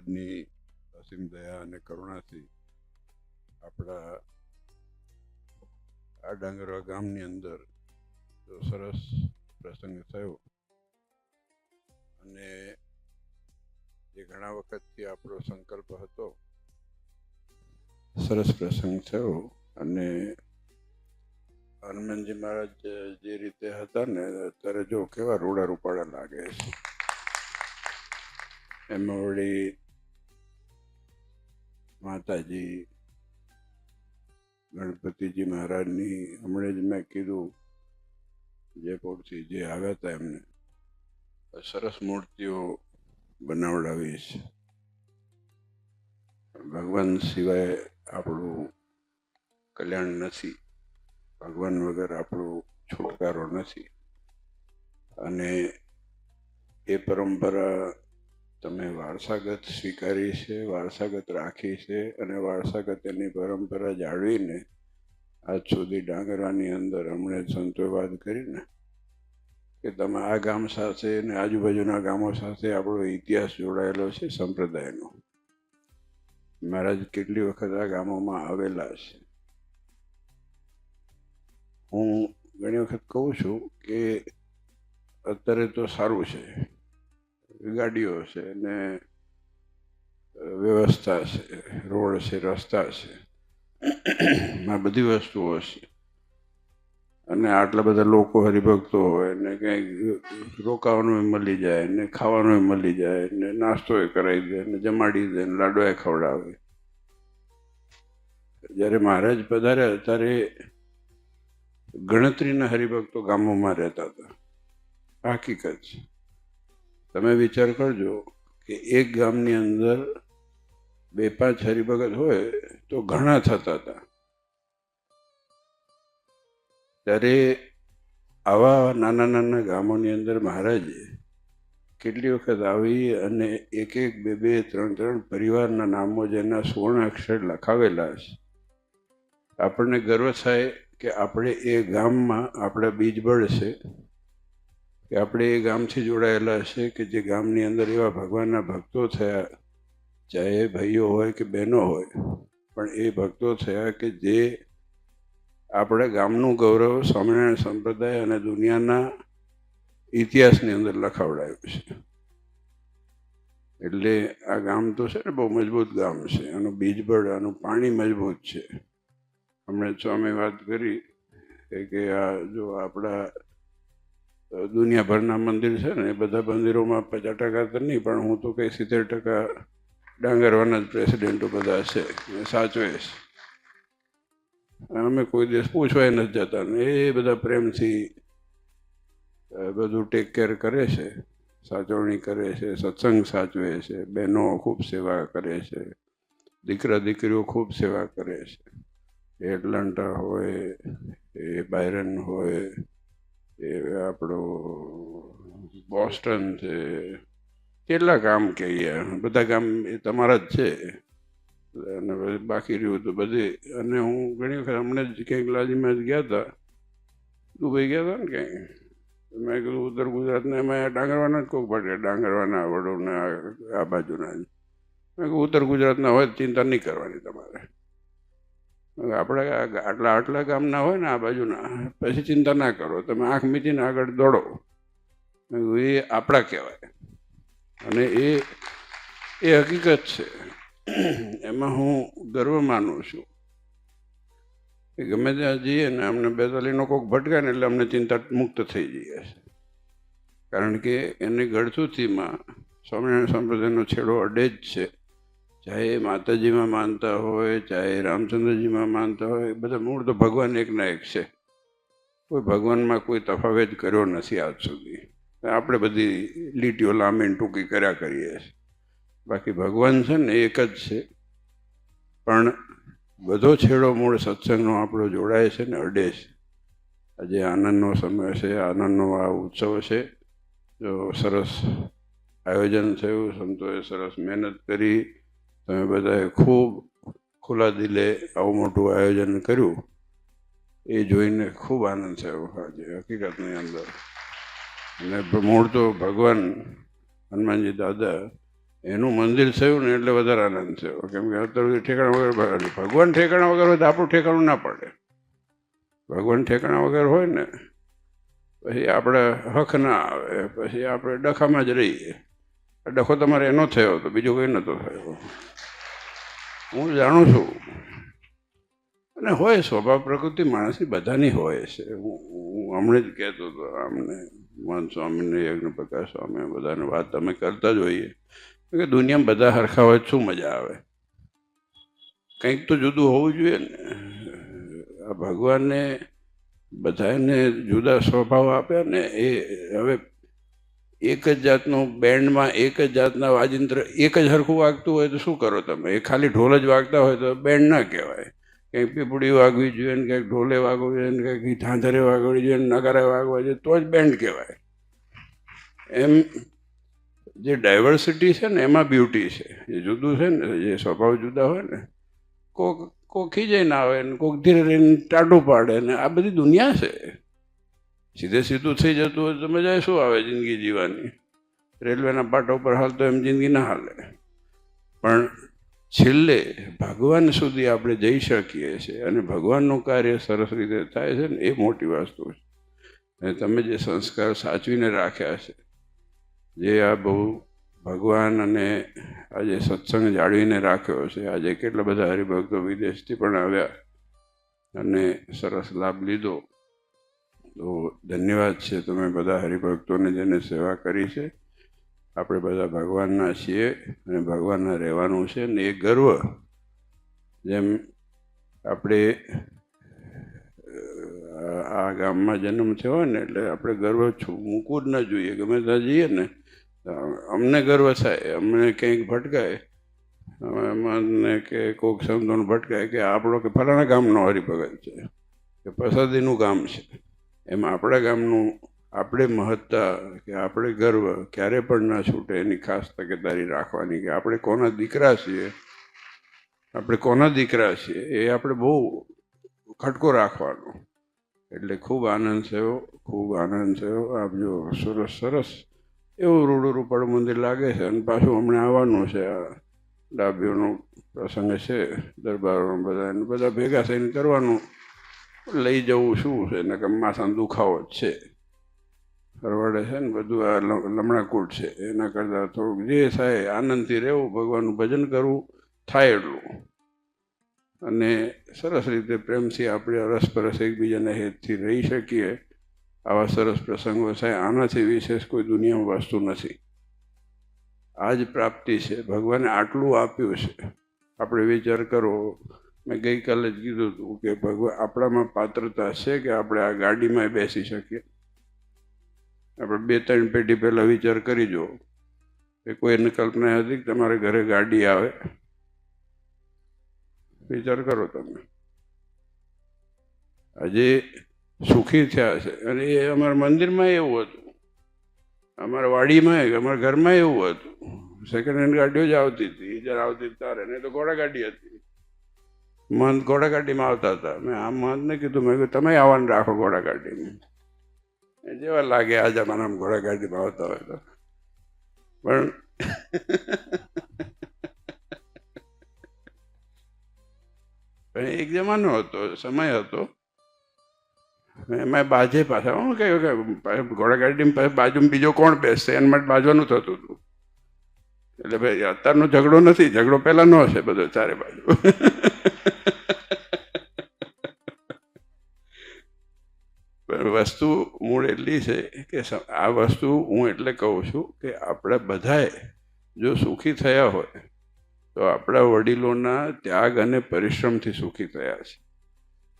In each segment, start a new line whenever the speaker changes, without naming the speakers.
મહારાજની અસીમ દયા અને કરુણાથી આપણા આ ડાંગરવા ગામની અંદર જો સરસ પ્રસંગ થયો અને જે ઘણા વખતથી આપણો સંકલ્પ હતો સરસ પ્રસંગ થયો અને હનુમાનજી મહારાજ જે રીતે હતા ને અત્યારે જો કેવા રૂડા રૂપાળા લાગે છે. એમાં વળી માતાજી ગણપતિજી મહારાજની હમણાં જ મેં કીધું જયપુરથી જે આવ્યા હતા એમને સરસ મૂર્તિઓ બનાવડાવી છે. ભગવાન સિવાય આપણું કલ્યાણ નથી, ભગવાન વગર આપણો છુટકારો નથી. અને એ પરંપરા તમે વારસાગત સ્વીકારી છે, વારસાગત રાખી છે અને વારસાગત એની પરંપરા જાળવીને આજ સુધી ડાંગરવાની અંદર હમણાં સંતોએ વાત કરીને કે તમે આ ગામ સાથે ને આજુબાજુના ગામો સાથે આપણો ઇતિહાસ જોડાયેલો છે સંપ્રદાયનો. મહારાજ કેટલી વખત આ ગામોમાં આવેલા છે. હું ઘણી વખત કહું છું કે અત્યારે તો સારું છે, ગાડીઓ છે ને વ્યવસ્થા છે, રોડ છે, રસ્તા છે, આ બધી વસ્તુઓ છે અને આટલા બધા લોકો હરિભક્તો હોય ને કંઈક રોકાવાનું મળી જાય ને ખાવાનું મળી જાય ને નાસ્તો કરાવી દે ને જમાડી દે ને લાડવા ખવડાવે. જ્યારે મહારાજ પધાર્યા ત્યારે ગણતરીના હરિભક્તો ગામોમાં રહેતા હતા. હકીકત છે. તમે વિચાર કરજો કે એક ગામની અંદર 2-5 હરિભગત હોય તો ઘણા થતા હતા. ત્યારે આવા નાના નાના ગામોની અંદર મહારાજે કેટલી વખત આવી અને 1-1, 2-2, 3-3 પરિવારના નામો જેના સુવર્ણ અક્ષર લખાવેલા છે. આપણને ગર્વ થાય કે આપણે એ ગામમાં આપણા બીજબળ છે, કે આપણે એ ગામથી જોડાયેલા છે કે જે ગામની અંદર એવા ભગવાનના ભક્તો થયા, ચાહે ભાઈઓ હોય કે બહેનો હોય, પણ એ ભક્તો થયા કે જે આપણા ગામનું ગૌરવ સ્વામિનારાયણ સંપ્રદાય અને દુનિયાના ઇતિહાસની અંદર લખાવડાયું છે. એટલે આ ગામ તો છે ને બહુ મજબૂત ગામ છે. આનું બીજબળ, આનું પાણી મજબૂત છે. હમણાં સ્વામી વાત કરી કે આ જો આપણા દુનિયાભરના મંદિર છે ને એ બધા મંદિરોમાં 50% તો નહીં, પણ હું તો કંઈ 70% ડાંગરવાના જ પ્રેસિડેન્ટો બધા છે, સાચવે છે. અમે કોઈ દિવસ પૂછવાય નથી જતા ને એ બધા પ્રેમથી બધું ટેક કેર કરે છે, સાચવણી કરે છે, સત્સંગ સાચવે છે, બહેનો ખૂબ સેવા કરે છે, દીકરા દીકરીઓ ખૂબ સેવા કરે છે. એટલાન્ટા હોય, એ બાયરન હોય, એ આપણો બોસ્ટન છે, કેટલા ગામ કહીએ, બધા ગામ એ તમારા જ છે. અને બાકી રહ્યું તો બધી. અને હું ઘણી વખત હમણાં જ ક્યાંક લાજીમાં ગયા હતા, દુબઈ ગયા હતા ને ક્યાંય, મેં કીધું ઉત્તર ગુજરાતને એમાં ડાંગરવાના જ કોક પડે, ડાંગરવાના વડોદરા આ બાજુના જ. મેં કહ્યું ઉત્તર ગુજરાતના હોય ચિંતા નહીં કરવાની તમારે. આપણે આટલા ગામના હોય ને આ બાજુના, પછી ચિંતા ના કરો, તમે આંખ મીચીને આગળ દોડો. એ આપણા કહેવાય અને એ હકીકત છે. એમાં હું ગર્વ માનું છું કે ગમે ત્યાં જઈએ ને અમને બેતાલીનો કોઈક ભટકાય ને એટલે અમને ચિંતા મુક્ત થઈ જઈએ છે. કારણ કે એની ગળથુથીમાં સ્વામિનારાયણ સંપ્રદાયનો છેડો અડે જ છે. ચાહે માતાજીમાં માનતા હોય, ચાહે રામચંદ્રજીમાં માનતા હોય, બધા મૂળ તો ભગવાન એકના એક છે. કોઈ ભગવાનમાં કોઈ તફાવત કર્યો નથી આજ સુધી. આપણે બધી લીટીઓ લાંબી ટૂંકી કર્યા કરીએ છીએ. બાકી ભગવાન છે ને એક જ છે. પણ બધો છેડો મૂળ સત્સંગનો આપણો જોડાય છે ને અડે છે. આજે આનંદનો સમય છે, આનંદનો આ ઉત્સવ છે. જો સરસ આયોજન થયું, સંતોએ સરસ મહેનત કરી, તમે બધાએ ખૂબ ખુલ્લા દિલે આવું મોટું આયોજન કર્યું, એ જોઈને ખૂબ આનંદ થયો આજે હકીકતની અંદર. અને મૂળ તો ભગવાન હનુમાનજી દાદા એનું મંદિર થયું ને એટલે વધારે આનંદ થયો. કેમ કે અત્યારે ઠેકાણા વગર ભગવાન ઠેકાણા વગર હોય તો આપણું ઠેકાણું ના પડે. ભગવાન ઠેકાણા વગર હોય ને પછી આપણે હક ના આવે, પછી આપણે ડખામાં જ રહીએ. ડખો તમારે એનો થયો તો બીજો કંઈ નહોતો થયો. હું જાણું છું. અને હોય સ્વભાવ પ્રકૃતિ માણસની બધાની હોય છે. હું હમણાં જ કહેતો હતો આમને મહંત સ્વામીને યજ્ઞ પ્રકાશ સ્વામી બધાને વાત અમે કરતા જ હોઈએ કે દુનિયામાં બધા હરખા હોય શું મજા આવે? કંઈક તો જુદું હોવું જોઈએ ને. આ ભગવાનને બધાને જુદા સ્વભાવ આપ્યા ને એ હવે એક જ જાતનું બેન્ડમાં એક જ જાતના વાજિંત્ર એક જ હરખું વાગતું હોય તો શું કરો તમે? એ ખાલી ઢોલ જ વાગતા હોય તો બેન્ડ ના કહેવાય. કંઈક પીપળી વાગવી જોઈએ ને કંઈક ઢોલે વાગવું જોઈએ ને કંઈક ધાંધરે વાગવી જોઈએ ને નગારે વાગવા જોઈએ તો જ બેન્ડ કહેવાય. એમ જે ડાયવર્સિટી છે ને એમાં બ્યુટી છે. જે જુદું છે ને જે સ્વભાવ જુદા હોય ને કોક ખીજાઈ ના આવે ને કોક ધીરે રહીને ટાટું પાડે ને આ બધી દુનિયા છે. સીધે સીધું થઈ જતું હોય તો મજા શું આવે જિંદગી જીવવાની? રેલવેના પાટા ઉપર હાલતો એમ જિંદગી ના હાલે. પણ છેલ્લે ભગવાન સુધી આપણે જઈ શકીએ છીએ અને ભગવાનનું કાર્ય સરસ રીતે થાય છે ને એ મોટી વસ્તુ છે. અને તમે જે સંસ્કાર સાચવીને રાખ્યા છે, જે આ બહુ ભગવાન અને આજે સત્સંગ જાળવીને રાખ્યો છે, આજે કેટલા બધા હરિભક્તો વિદેશથી પણ આવ્યા અને સરસ લાભ લીધો. તો ધન્યવાદ છે તમે બધા હરિભક્તોને જેને સેવા કરી છે. આપણે બધા ભગવાનના છીએ અને ભગવાનના રહેવાનું છે ને એ ગર્વ. જેમ આપણે આ ગામમાં જન્મ થયો હોય ને એટલે આપણે ગર્વ મૂકવું જ ન જોઈએ. ગમે ત્યાં જઈએ ને અમને ગર્વ થાય. અમને કંઈક ભટકાય મને કે કોઈક સમજણ ભટકાય કે આપણો કે ફલાણા ગામનો હરિભગત છે કે પ્રસાદીનું ગામ છે, એમ આપણા ગામનું આપણે મહત્તા કે આપણે ગર્વ ક્યારે પણ ના છૂટે એની ખાસ તકેદારી રાખવાની. કે આપણે કોના દીકરા છીએ, આપણે કોના દીકરા છીએ એ આપણે બહુ ખટકો રાખવાનો. એટલે ખૂબ આનંદ થયો, ખૂબ આનંદ થયો. આપ જો સરસ સરસ એવું રૂડું રૂપાળું મંદિર લાગે છે. અને પાછું હમણાં આવવાનું છે. આ ડાભીઓનો પ્રસંગ છે, દરબારોનો બધા ભેગા થઈને કરવાનું. લઈ જવું શું છે ને કે માથાનો દુખાવો જ છે. ફરવાડે છે ને બધું આ લમણાકૂટ છે. એના કરતાં થોડુંક જે થાય આનંદથી રહેવું, ભગવાનનું ભજન કરવું થાય એટલું. અને સરસ રીતે પ્રેમથી આપણે અરસપરસ એકબીજાના હેતથી રહી શકીએ. આવા સરસ પ્રસંગો થાય. આનાથી વિશેષ કોઈ દુનિયામાં વસ્તુ નથી. આ જ પ્રાપ્તિ છે. ભગવાને આટલું આપ્યું છે. આપણે વિચાર કરો. મેં ગઈકાલે જ કીધું હતું કે ભગવાન આપણામાં પાત્રતા છે કે આપણે આ ગાડીમાં બેસી શકીએ. આપણે 2-3 પેઢી પહેલાં વિચાર કરી જુઓ કે કોઈને કલ્પના હતી કે તમારે ઘરે ગાડી આવે? વિચાર કરો તમે. આજે સુખી થયા છે. અને એ અમારા મંદિરમાં એવું હતું, અમારા વાડીમાં અમારા ઘરમાં એવું હતું. સેકન્ડ હેન્ડ ગાડીઓ જ આવતી હતી. જ્યારે આવતી ત્યારે નહીં તો ઘોડાગાડી હતી. મહંત ઘોડાગાડીમાં આવતા હતા. મેં આ મહંતને કીધું, મેં કીધું તમે આવવાનું રાખો ઘોડાગાડીમાં. જેવા લાગે આ જમાનામાં ઘોડાગાડીમાં આવતા હોય તો. પણ એક જમાનો હતો, સમય હતો. એમાં બાજે પાછા હું કહ્યું કે ઘોડાગાડીમાં બાજુમાં બીજો કોણ બેસશે એના માટે બાજવાનું થતું હતું. એટલે ભાઈ અત્યારનો ઝઘડો નથી, ઝઘડો પહેલાંનો હશે બધો ચારે બાજુ. વસ્તુ મૂળ એટલી છે કે આ વસ્તુ હું એટલે કહું છું કે આપણે બધાએ જો સુખી થયા હોય તો આપણા વડીલોના ત્યાગ અને પરિશ્રમથી સુખી થયા છે.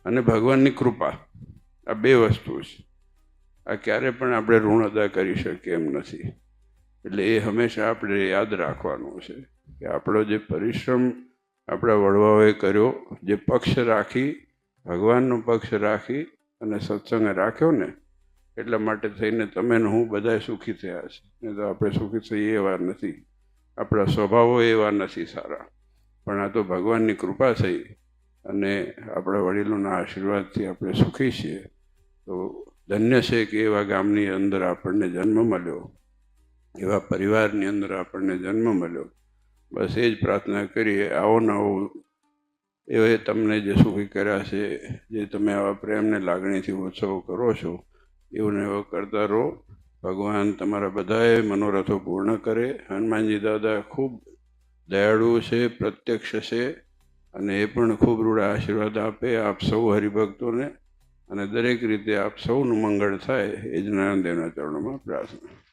અને ભગવાનની કૃપા, આ બે વસ્તુ છે. આ ક્યારે પણ આપણે ઋણ અદા કરી શકીએ એમ નથી. એટલે એ હંમેશા આપણે યાદ રાખવાનું છે કે આપણો જે પરિશ્રમ આપણા વડવાઓએ કર્યો, જે પક્ષ રાખી, ભગવાનનો પક્ષ રાખી અને સત્સંગ રાખ્યો ને, એટલા માટે થઈને તમે ને હું બધાએ સુખી થયા છે. નહીં તો આપણે સુખી થઈએ એવા નથી. આપણા સ્વભાવો એવા નથી સારા. પણ આ તો ભગવાનની કૃપા થઈ અને આપણા વડીલોના આશીર્વાદથી આપણે સુખી છીએ. તો ધન્ય છે કે એવા ગામની અંદર આપણને જન્મ મળ્યો. એવા પરિવારની અંદર આપણને જન્મ મળ્યો. બસ એ જ પ્રાર્થના કરીએ. આવો નવો એ તમને જે સુખી કર્યા છે, જે તમે આવા પ્રેમને લાગણીથી ઉત્સવ કરો છો, એવું ને એવું કરતા રહો. ભગવાન તમારા બધાએ મનોરથો પૂર્ણ કરે. હનુમાનજી દાદા ખૂબ દયાળુ છે, પ્રત્યક્ષ છે, અને એ પણ ખૂબ રૂડા આશીર્વાદ આપે આપ સૌ હરિભક્તોને, અને દરેક રીતે આપ સૌનું મંગળ થાય એ જ નારાયણ દેવના ચરણોમાં પ્રાર્થના.